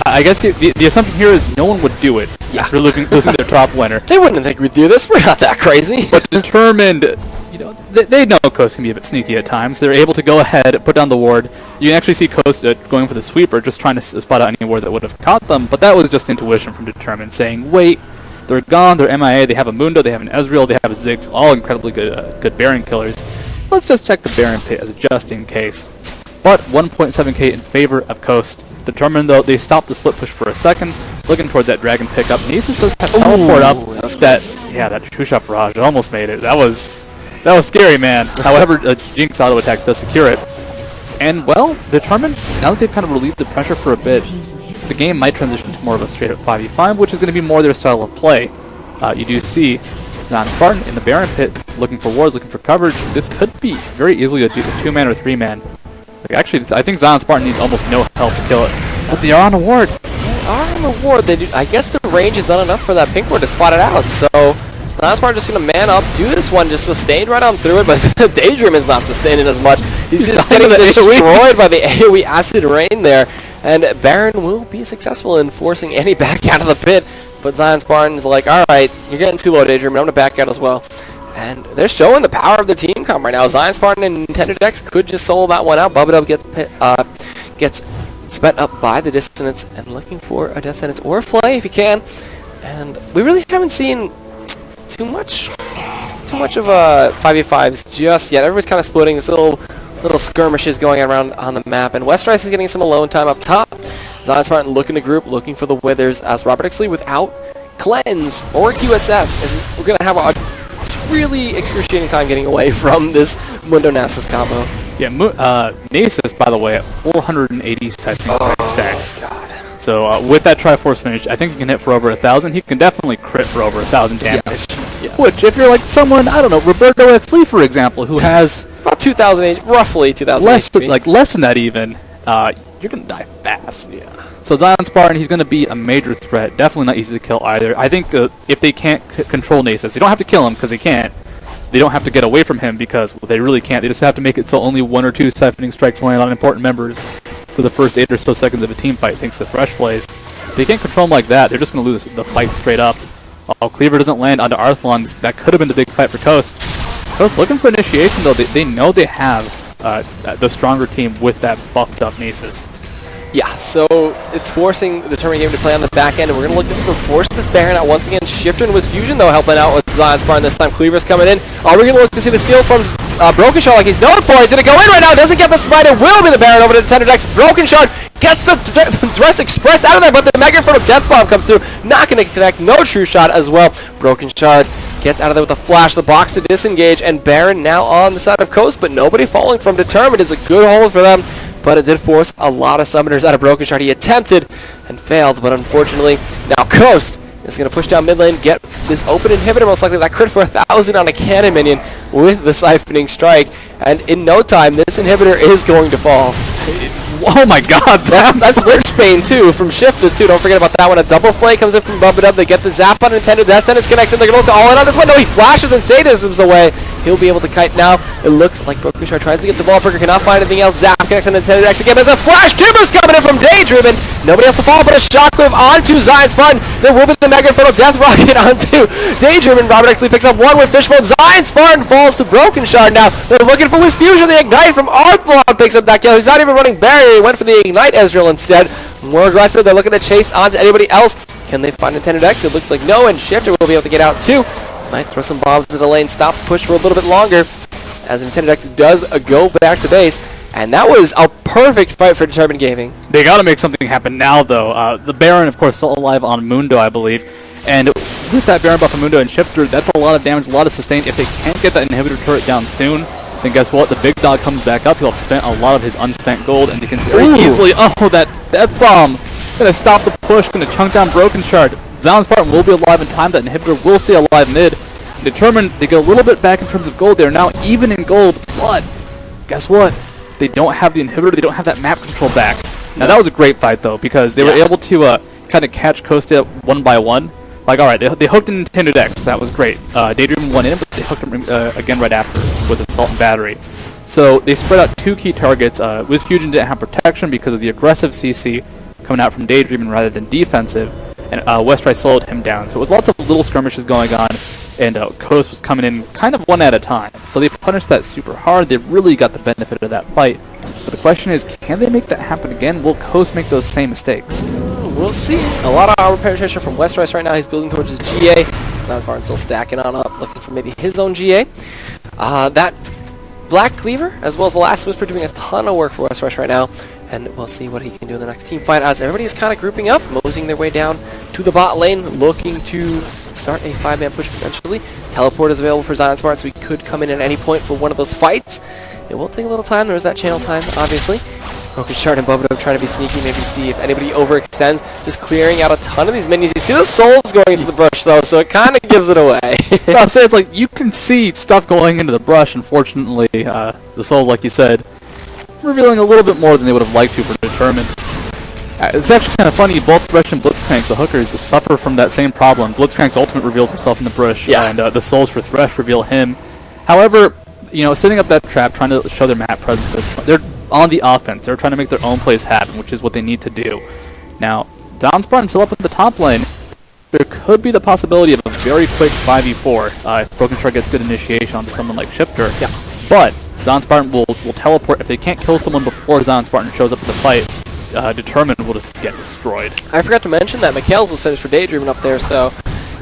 I guess the assumption here is no one would do it after losing their top winner. They wouldn't think we'd do this. We're not that crazy. But determined, you know, they know Coast can be a bit sneaky at times. They're able to go ahead, put down the ward. You can actually see Coast going for the sweeper, just trying to spot out any wards that would have caught them. But that was just intuition from Determined, saying, wait, they're gone, they're MIA, they have a Mundo, they have an Ezreal, they have a Ziggs, all incredibly good Baron killers. Let's just check the Baron pit as just in case. But 1.7k in favor of Coast. Determined though, they stopped the split push for a second, looking towards that dragon pickup. Nasus does have teleport up. That two-shot barrage almost made it. That was scary, man. However, Jinx auto attack does secure it. And well, Determined, now that they've kind of relieved the pressure for a bit, the game might transition to more of a straight up 5v5, which is going to be more their style of play. You do see Non-Spartan in the Baron pit, looking for wards, looking for coverage. This could be very easily a 2-man or 3-man. Like, actually, I think Zion Spartan needs almost no help to kill it. But they are on a ward. They are on the ward. I guess the range is not enough for that pink ward to spot it out. So Zion Spartan just going to man up, do this one, just sustain right on through it. But Daydream is not sustaining as much. He's just getting destroyed by the AoE acid rain there. And Baron will be successful in forcing Annie back out of the pit. But Zion Spartan's like, alright, you're getting too low, Daydream, I'm going to back out as well. And they're showing the power of their team comp right now. Zion Spartan and Nintendo Dex could just solo that one out. Bubba gets sped up by the Dissonance and looking for a Death Sentence or a Flay if you can. And we really haven't seen too much of a 5v5s just yet. Everybody's kind of splitting. This little skirmishes going around on the map. And Westrise is getting some alone time up top. Zion Spartan looking to group, looking for the Withers as Robert X. Lee without Cleanse or QSS. As we're going to have a really excruciating time getting away from this Mundo Nasus combo. Yeah, Nasus, by the way, at 480 stacks. God. So with that Triforce finish, I think he can hit for over 1,000. He can definitely crit for over 1,000 damage. Yes. Which, if you're like someone, I don't know, Roberto X. Lee, for example, who has about 2,000 roughly 2,000 less than that even, you're going to die fast. Yeah. So Zion Spartan, he's going to be a major threat. Definitely not easy to kill either. I think if they can't control Nasus, they don't have to kill him because they can't. They don't have to get away from him because they really can't. They just have to make it so only 1 or 2 siphoning strikes land on important members for the first 8 or so seconds of a team fight, thanks to Fresh plays. If they can't control him like that, they're just going to lose the fight straight up. Oh, Cleaver doesn't land onto Arthlon. That could have been the big fight for Coast. Coast looking for initiation, though. They know they have the stronger team with that buffed up Nasus. Yeah, so it's forcing the Determined game to play on the back end, and we're going to look to force this Baron out once again. Shifter with Fusion, though, helping out with Zion Spartan this time. Cleaver's coming in. Are we going to look to see the steal from Broken Shard like he's known for? He's going to go in right now. Doesn't get the smite. It will be the Baron over to the Tender Dex. Broken Shard gets the Thrust Express out of there, but the Mega Inferno Death Bomb comes through. Not going to connect. No True Shot as well. Broken Shard gets out of there with a flash. The box to disengage, and Baron now on the side of Coast, but nobody falling from Determined. Is a good hold for them. But it did force a lot of summoners out of Broken Shard. He attempted and failed, but unfortunately, now Coast is going to push down mid lane, get this open inhibitor, most likely that crit for 1,000 on a cannon minion with the Siphoning Strike. And in no time, this inhibitor is going to fall. Oh my god, that's Lichbane too, from Shifted too. Don't forget about that one. A double flay comes in from Bubba. They get the zap on Nintendo. Death Sentence connects in. They're going to look to all in on this one. No, he flashes and sadisms away. He'll be able to kite now. It looks like Broken Shard tries to get the ball. Burger cannot find anything else. Zap connects on Nintendo Dex again. There's a flash. Timbers coming in from Daydream. Nobody else to fall, but a shockwave onto Zion Spartan. There will be the Mega Inferno Death Rocket onto Daydream. Robert X. Lee picks up one with Fishbowl. Zion Spartan falls to Broken Shard now. They're looking for his fusion. The Ignite from Arthlon picks up that kill. He's not even running barrier. He went for the Ignite Ezreal instead. More aggressive. They're looking to chase onto anybody else. Can they find Nintendo Dex? It looks like no, and Shifter will be able to get out too. Might throw some bombs into the lane, stop the push for a little bit longer as Nintendo Dex does go back to base. And that was a perfect fight for Determined Gaming. They got to make something happen now, though. The Baron, of course, still alive on Mundo, I believe. And with that Baron buff on Mundo and Shifter, that's a lot of damage, a lot of sustain. If they can't get that inhibitor turret down soon, then guess what? The big dog comes back up. He'll have spent a lot of his unspent gold, and they can very easily... Oh, that Death Bomb! Gonna stop the push, gonna chunk down Broken Shard. Zion Spartan will be alive in time. That inhibitor will stay alive mid. Determined, they get a little bit back in terms of gold. They're now even in gold, but guess what? They don't have the inhibitor. They don't have that map control back. Now, that was a great fight, though, because they were able to kind of catch Costa one by one. Like, all right, they hooked in Nintendo Dex. That was great. Daydream won in, but they hooked him again right after with Assault and Battery. So they spread out two key targets. WizFusion didn't have protection because of the aggressive CC coming out from Daydream rather than defensive, and Westray slowed him down. So it was lots of little skirmishes going on, and Coast was coming in kind of one at a time. So they punished that super hard. They really got the benefit of that fight. But the question is, can they make that happen again? Will Coast make those same mistakes? We'll see. A lot of armor penetration from Westerice right now. He's building towards his GA. Nasbar's still stacking on up, looking for maybe his own GA. That Black Cleaver, as well as the Last Whisper, doing a ton of work for Westerice right now. And we'll see what he can do in the next team fight as everybody is kind of grouping up, moseying their way down to the bot lane, looking to start a 5-man push potentially. Teleport is available for Zion Smart, so he could come in at any point for one of those fights. It will take a little time. There is that channel time, obviously. Broken Shard and Bubba trying to be sneaky, maybe see if anybody overextends. Just clearing out a ton of these minions. You see the souls going into the brush, though, so it kind of gives it away. I'll say it's like you can see stuff going into the brush. Unfortunately, the souls, like you said, revealing a little bit more than they would have liked to for Determined. It's actually kind of funny, both Thresh and Blitzcrank, the hookers, suffer from that same problem. Blitzcrank's ultimate reveals himself in the brush, and the souls for Thresh reveal him. However, you know, setting up that trap, trying to show their map presence, they're on the offense. They're trying to make their own plays happen, which is what they need to do. Now, Don Spartan still up at the top lane. There could be the possibility of a very quick 5v4 if Broken Shard gets good initiation onto someone like Shifter. Yeah. But Zion Spartan will teleport. If they can't kill someone before Zion Spartan shows up in the fight, Determined will just get destroyed. I forgot to mention that McHale's was finished for Daydreaming up there, so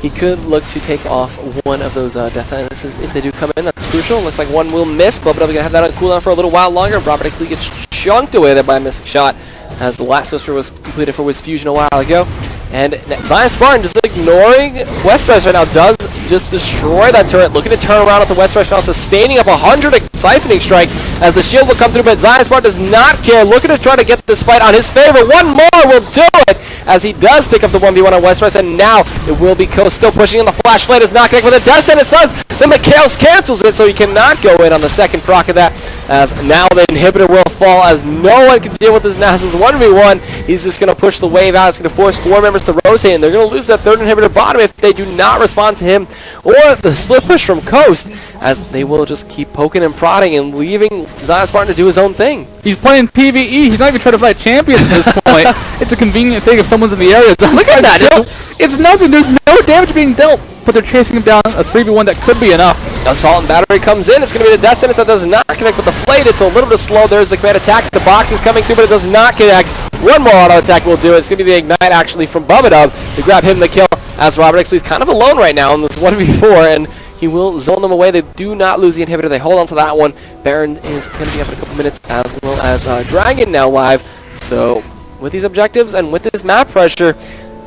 he could look to take off one of those death sentences if they do come in. That's crucial. Looks like one will miss. Bubba going to have that on cooldown for a little while longer. Robert X. Lee gets chunked away there by a missing shot as the last Whisper was completed for WizFusion a while ago. And Zion Spartan just ignoring Westerice right now does just destroy that turret. Looking to turn around onto Westerice now, sustaining up 100 siphoning strike as the shield will come through, but Zion Spartan does not care. Looking to try to get this fight on his favor. One more will do it as he does pick up the 1v1 on Westerice, and now it will be Coast still pushing in. The Flash Flame is not connected with a death sentence. Then McHale's cancels it, so he cannot go in on the second proc of that, as now the inhibitor will fall as no one can deal with this Nasus 1v1. He's just going to push the wave out. It's going to force 4 members to rotate, and they're going to lose that third inhibitor bottom if they do not respond to him or the split push from Coast, as they will just keep poking and prodding and leaving Zion Spartan to do his own thing. He's playing PvE. He's not even trying to fight champions at this point. It's a convenient thing if someone's in the area. Look at that. It's nothing. There's no damage being dealt, but they're chasing him down. A 3v1 that could be enough. Assault and Battery comes in. It's going to be the Death Sentence that does not connect with the Flayed. It's a little bit slow. There's the command attack. The box is coming through, but it does not connect. One more auto attack will do it. It's going to be the Ignite actually from Bubba to grab him the kill, as Robert X. Lee's kind of alone right now in this 1v4, and he will zone them away. They do not lose the inhibitor. They hold on to that one. Baron is going to be up in a couple minutes, as well as Dragon now live. So with these objectives and with this map pressure,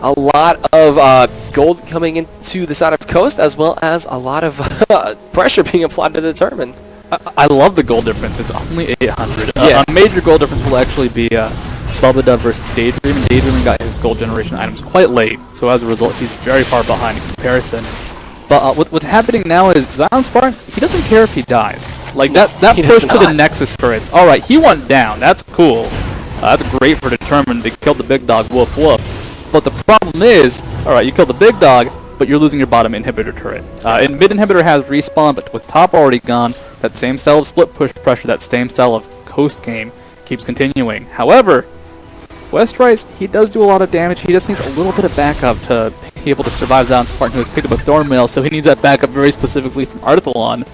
a lot of gold coming into the side of Coast, as well as a lot of pressure being applied to Determined. I love the gold difference. It's only 800. Yeah. A major gold difference will actually be Bubba versus Daydream. And Daydream got his gold generation items quite late, so as a result, he's very far behind in comparison. But what's happening now is Zion Spartan, he doesn't care if he dies. Like, that push to the Nexus turrets. Alright, he went down. That's cool. That's great for Determined. They killed the big dog. Woof, woof. But the problem is, alright, you killed the big dog, but you're losing your bottom inhibitor turret. And mid inhibitor has respawn, but with top already gone, that same style of split push pressure, that same style of Coast game keeps continuing. However, Westerice, he does do a lot of damage. He just needs a little bit of backup to be able to survive Zion Spartan, who has picked up a Thornmail, so he needs that backup very specifically from Arthalon.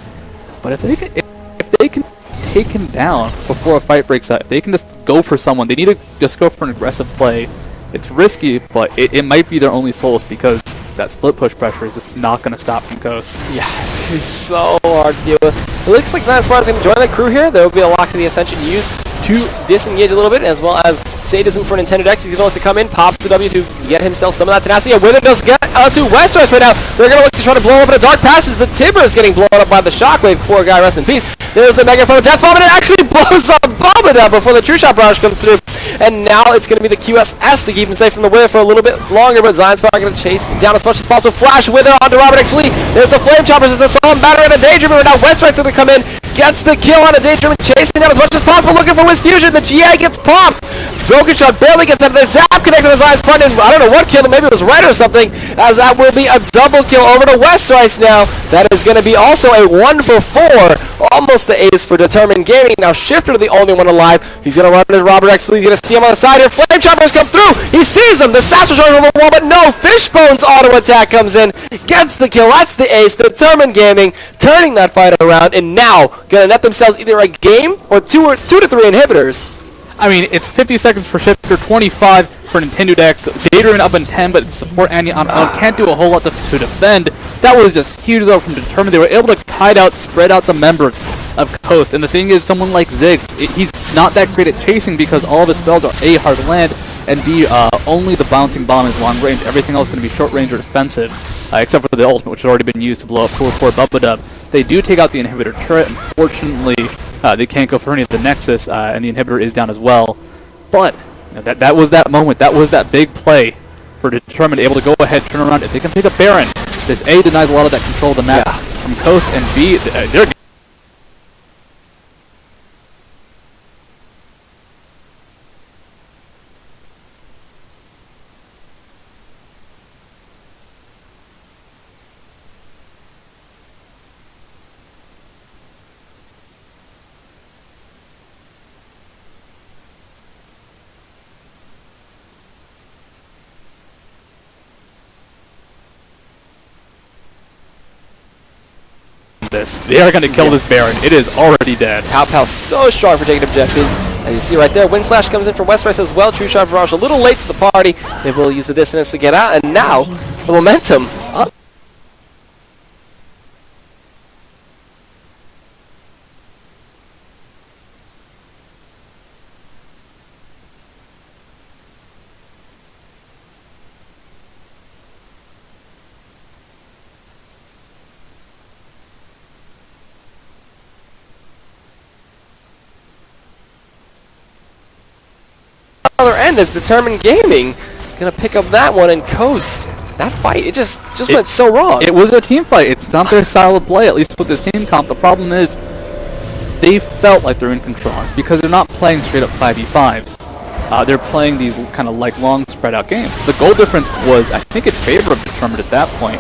But if they can take him down before a fight breaks out, if they can just go for someone, they need to just go for an aggressive play. It's risky, but it might be their only solace, because that split push pressure is just not going to stop from Coast. Yeah, it's going to be so hard to deal with. It looks like Zion Spartan's going to join the crew here. There will be a lock of the Ascension used to disengage a little bit, as well as Sadism for Nintendo X. He's going to look to come in, pops the W to get himself some of that tenacity. And Wither does get onto Westeros right now. They're going to look to try to blow up in a dark passes. The Tibbers getting blown up by the Shockwave. Poor guy, rest in peace. There's the Megaphone Death Bomb, and it actually blows up Boba down before the True Shot Barrage comes through. And now it's going to be the QSS to keep him safe from the Wither for a little bit longer, but Zion's probably going to chase down as much as possible. Flash Wither onto Robert X. Lee. There's the Flame Choppers as the Sun Batter and a Daydreamer. Now Westeros going to come in, gets the kill on a Daydreamer, chasing down as much as possible, looking for Wiz Fusion. The GA gets popped. Broken Shot barely gets out of there. Zap connects on his Zion's partner. I don't know what killed him, maybe it was Red or something, as that will be a double kill over to Westeros now. That is going to be also a 1 for 4. Almost the ace for Determined Gaming. Now Shifter, the only one alive. He's going to run into Robert X. Lee. He's going to see him on the side here. Flame Choppers come through. He sees him. The Satchel Charge over the wall, but no. Fishbone's auto attack comes in. Gets the kill. That's the ace. Determined Gaming turning that fight around, and now going to net themselves either a game or two to three inhibitors. I mean, it's 50 seconds for Shifter, 25 for Nintendo Dex. Daydream up in 10, but support Andy on can't do a whole lot to defend. That was just huge though from Determined. They were able to kite out, spread out the members of Coast. And the thing is, someone like Ziggs, he's not that great at chasing because all of his spells are A, hard land, and B, only the bouncing bomb is long range. Everything else is going to be short range or defensive, except for the ultimate, which had already been used to blow up poor Bubba Dub. They do take out the inhibitor turret. Unfortunately, they can't go for any of the Nexus, and the inhibitor is down as well. But you know, that was that moment. That was that big play for Determined, able to go ahead, turn around. If they can take a Baron, this A denies a lot of that control of the map from Coast, and B, they're this. They are going to kill this Baron. It is already dead. Pow Pow so strong for taking objectives. As you see right there, Wind Slash comes in for Westeros as well. True Shot Barrage a little late to the party. They will use the dissonance to get out, and now the momentum up. Other end is Determined Gaming gonna pick up that one and Coast. That fight, it just went so wrong. It was a team fight. It's not their style of play, at least with this team comp. The problem is they felt like they're in control. It's because they're not playing straight up 5v5s. They're playing these kind of like long spread out games. The goal difference was, I think, in favor of Determined at that point.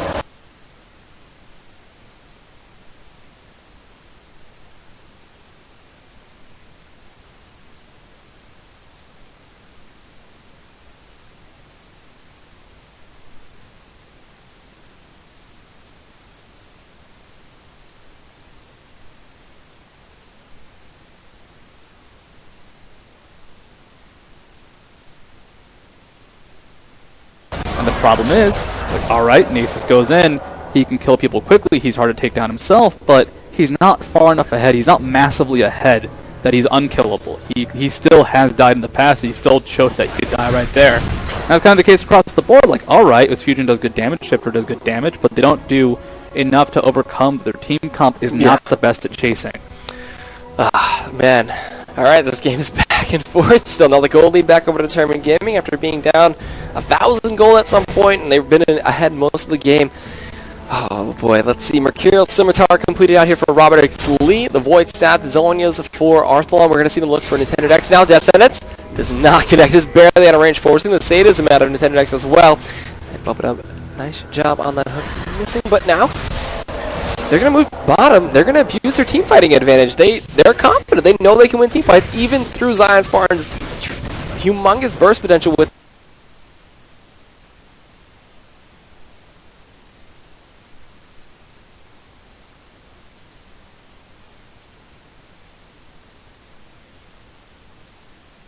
And the problem is, like, alright, Nasus goes in, he can kill people quickly, he's hard to take down himself, but he's not far enough ahead, he's not massively ahead that he's unkillable. He still has died in the past, he still showed that he could die right there. And that's kind of the case across the board, like, alright, Wiz Fusion does good damage, Shifter does good damage, but they don't do enough to overcome. Their team comp is not the best at chasing. Ah, man. Alright, this game is back and forth. Still another goal lead back over to Determined Gaming after being down 1,000 goal at some point, and they've been ahead most of the game. Oh boy, let's see. Mercurial Scimitar completed out here for Robert X. Lee. The Void Staff, the Zonias for Arthalon. We're going to see them look for Nintendo Dex now. Death Sentence does not connect, just barely out of range, forcing the Sadism out of Nintendo Dex as well. And bump it up. Nice job on that hook missing, but now they're going to move bottom. They're going to abuse their team fighting advantage. They're confident. They know they can win team fights, even through Zion Spartan's humongous burst potential with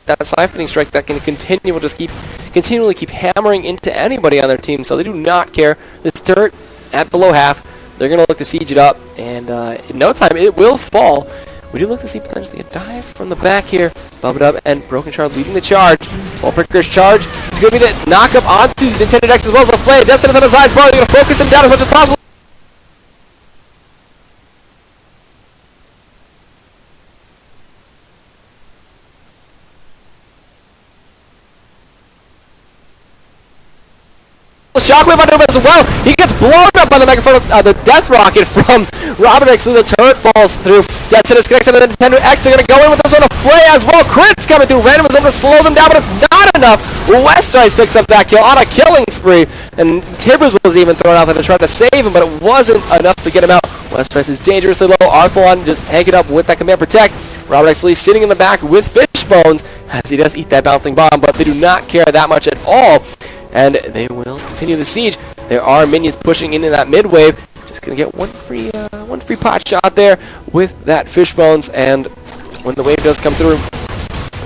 that siphoning strike that can continually keep hammering into anybody on their team. So they do not care. This turret at below half, they're going to look to siege it up, and in no time it will fall. We do look to see potentially a dive from the back here. Bump it up, and Broken Shard leading the charge. Ball Pricker's charge. It's going to be the knock up onto the Nintendo X as well as the Flame. Destin is on his side. They're going to focus him down as much as possible. Shockwave on him as well. He gets blown up by the megaphone, the death rocket from Robert X. The turret falls through. Destinus connects on the Nintendo X. They're going to go in with some sort of play as well. Crits coming through. Random is able to slow them down, but it's not enough. Westrice picks up that kill on a killing spree. And Tibbers was even thrown out there to try to save him, but it wasn't enough to get him out. Westrice is dangerously low. Arthulon just take it up with that command protect. Robert X. Lee sitting in the back with Fishbones as he does eat that bouncing bomb, but they do not care that much at all. And they will continue the siege. There are minions pushing into that mid wave. Just gonna get one free pot shot there with that Fishbones. And when the wave does come through,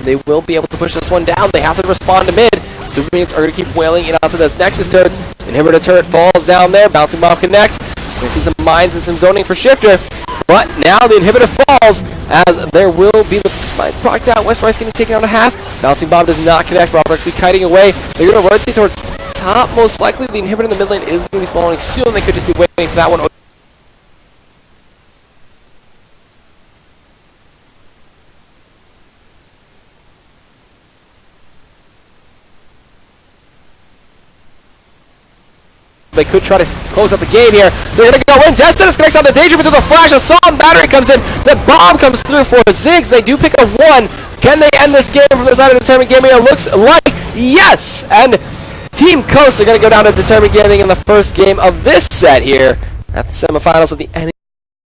they will be able to push this one down. They have to respond to mid. Super minions are gonna keep wailing it onto those Nexus turrets. Inhibitor turret falls down there. Bouncing bomb connects. We're gonna see some mines and some zoning for Shifter. But now the inhibitor falls as there will be the mine procced out. Westrice getting taken out a half. Bouncing bomb does not connect. Robert actually kiting away. They're going to rotate towards top. Most likely the inhibitor in the mid lane is going to be spawning soon. They could just be waiting for that one. They could try to close out the game here. They're going to go in. Destinus connects on the Daydream into the flash. A Assault battery comes in. The bomb comes through for Ziggs. They do pick a 1. Can they end this game from the side of Determined Gaming? It looks like yes. And Team Coast are going to go down to Determined Gaming in the first game of this set here at the semifinals of the